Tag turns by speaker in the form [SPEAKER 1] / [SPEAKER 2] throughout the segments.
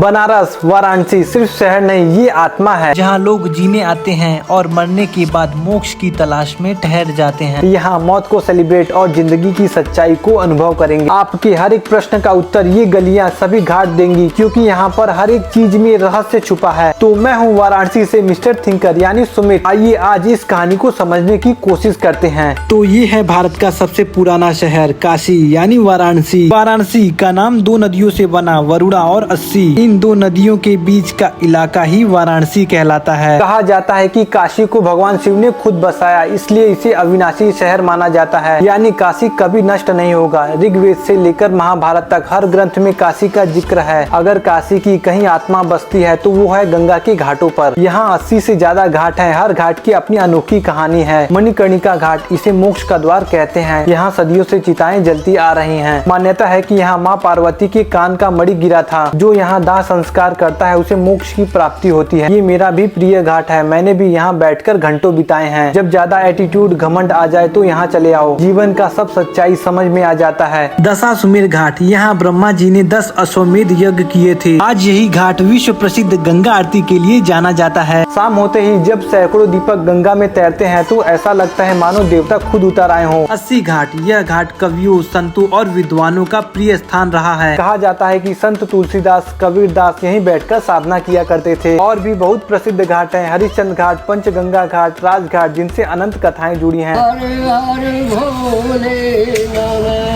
[SPEAKER 1] बनारस वाराणसी सिर्फ शहर नहीं, ये आत्मा है
[SPEAKER 2] जहाँ लोग जीने आते हैं और मरने के बाद मोक्ष की तलाश में ठहर जाते हैं।
[SPEAKER 1] यहाँ मौत को सेलिब्रेट और जिंदगी की सच्चाई को अनुभव करेंगे। आपके हर एक प्रश्न का उत्तर ये गलियाँ सभी घाट देंगी, क्योंकि यहाँ पर हर एक चीज में रहस्य छुपा है। तो मैं हूँ वाराणसी से मिस्टर थिंकर यानी सुमित। आइए आज इस कहानी को समझने की कोशिश करते हैं।
[SPEAKER 2] तो ये है भारत का सबसे पुराना शहर काशी यानी वाराणसी। वाराणसी का नाम दो नदियों से बना, वरुणा और अस्सी। इन दो नदियों के बीच का इलाका ही वाराणसी कहलाता है।
[SPEAKER 1] कहा जाता है कि काशी को भगवान शिव ने खुद बसाया, इसलिए इसे अविनाशी शहर माना जाता है। यानी काशी कभी नष्ट नहीं होगा। ऋग्वेद से लेकर महाभारत तक हर ग्रंथ में काशी का जिक्र है। अगर काशी की कहीं आत्मा बसती है तो वो है गंगा के घाटों पर। यहाँ 80 से ज्यादा घाट है। हर घाट की अपनी अनोखी कहानी है। मणिकर्णिका घाट, इसे मोक्ष का द्वार कहते हैं। यहाँ सदियों से चिताएं जलती आ रही हैं। मान्यता है कि यहाँ माँ पार्वती के कान का मणि गिरा था। जो यहाँ दाह संस्कार करता है उसे मोक्ष की प्राप्ति होती है। ये मेरा भी प्रिय घाट है। मैंने भी यहाँ बैठकर घंटों बिताए हैं। जब ज्यादा एटीट्यूड घमंड आ जाए तो यहाँ चले आओ। जीवन का सब सच्चाई समझ में आ जाता है।
[SPEAKER 2] दशाश्वमेध घाट, यहाँ ब्रह्मा जी ने 10 अश्वमेध यज्ञ किए थे। आज यही घाट विश्व प्रसिद्ध गंगा आरती के लिए जाना जाता है।
[SPEAKER 1] शाम होते ही जब सैकड़ों दीपक गंगा में तैरते हैं तो ऐसा लगता है मानो देवता खुद उतर आए हों।
[SPEAKER 2] अस्सी घाट, यह घाट कवियों, संतों और विद्वानों का प्रिय स्थान रहा है।
[SPEAKER 1] कहा जाता है कि संत तुलसीदास, कबीरदास यहीं बैठकर साधना किया करते थे। और भी बहुत प्रसिद्ध घाट हैं, हरिश्चंद्र घाट, पंचगंगा घाट, राजघाट, जिनसे अनंत कथाएं जुड़ी हैं।
[SPEAKER 3] हर हर भोले नमः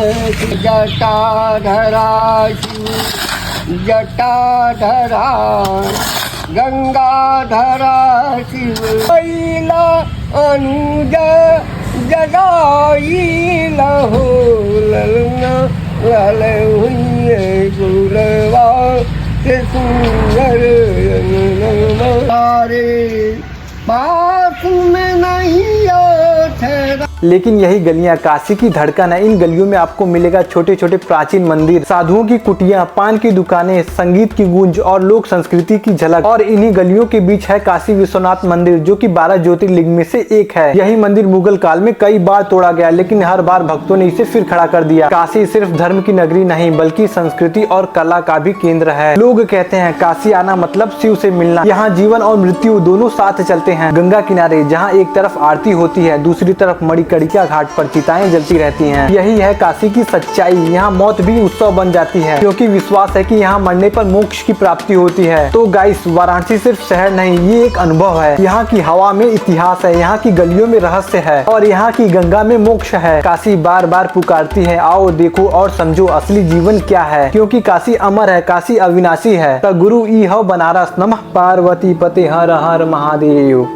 [SPEAKER 3] जटाधरा शिव जटाधरा गंगाधरा शिव कैला अनुज जगाई लहो ललना लल हुई गुलवा से सुंदर तारे पास में नहीं ठहरा।
[SPEAKER 1] लेकिन यही गलियां काशी की धड़कन है। इन गलियों में आपको मिलेगा छोटे छोटे प्राचीन मंदिर, साधुओं की कुटियां, पान की दुकानें, संगीत की गूंज और लोक संस्कृति की झलक। और इन्हीं गलियों के बीच है काशी विश्वनाथ मंदिर, जो कि 12 ज्योतिर्लिंग में से एक है। यही मंदिर मुगल काल में कई बार तोड़ा गया, लेकिन हर बार भक्तों ने इसे फिर खड़ा कर दिया। काशी सिर्फ धर्म की नगरी नहीं बल्कि संस्कृति और कला का भी केंद्र है। लोग कहते हैं काशी आना मतलब शिव से मिलना। यहाँ जीवन और मृत्यु दोनों साथ चलते हैं। गंगा किनारे जहाँ एक तरफ आरती होती है, दूसरी तरफ मणिकर्णिका घाट पर चिताएं जलती रहती हैं। यही है काशी की सच्चाई। यहाँ मौत भी उत्सव बन जाती है, क्योंकि विश्वास है कि यहाँ मरने पर मोक्ष की प्राप्ति होती है। तो गाइस, वाराणसी सिर्फ शहर नहीं, ये एक अनुभव है। यहाँ की हवा में इतिहास है, यहाँ की गलियों में रहस्य है और यहाँ की गंगा में मोक्ष है। काशी बार बार पुकारती है, आओ देखो और समझो असली जीवन क्या है। क्योंकि काशी अमर है, काशी अविनाशी है। गुरु ई हो बनारस। नमः पार्वती पते हर हर महादेव।